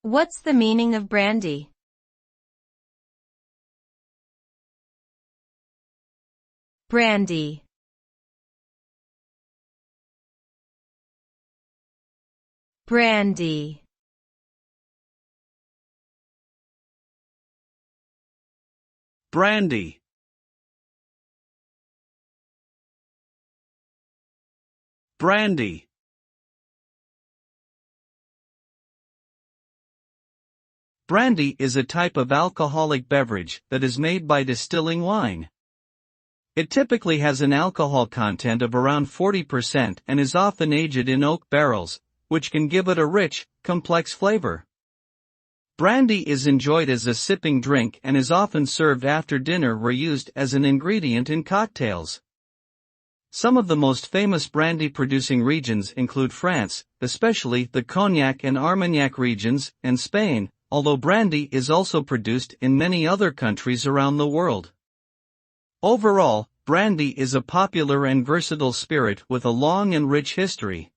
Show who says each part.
Speaker 1: What's the meaning of brandy? Brandy. Brandy.
Speaker 2: Brandy. Brandy. Brandy is a type of alcoholic beverage that is made by distilling wine. It typically has an alcohol content of around 40% and is often aged in oak barrels, which can give it a rich, complex flavor. Brandy is enjoyed as a sipping drink and is often served after dinner or used as an ingredient in cocktails. Some of the most famous brandy-producing regions include France, especially the Cognac and Armagnac regions, and Spain, although brandy is also produced in many other countries around the world. Overall, brandy is a popular and versatile spirit with a long and rich history.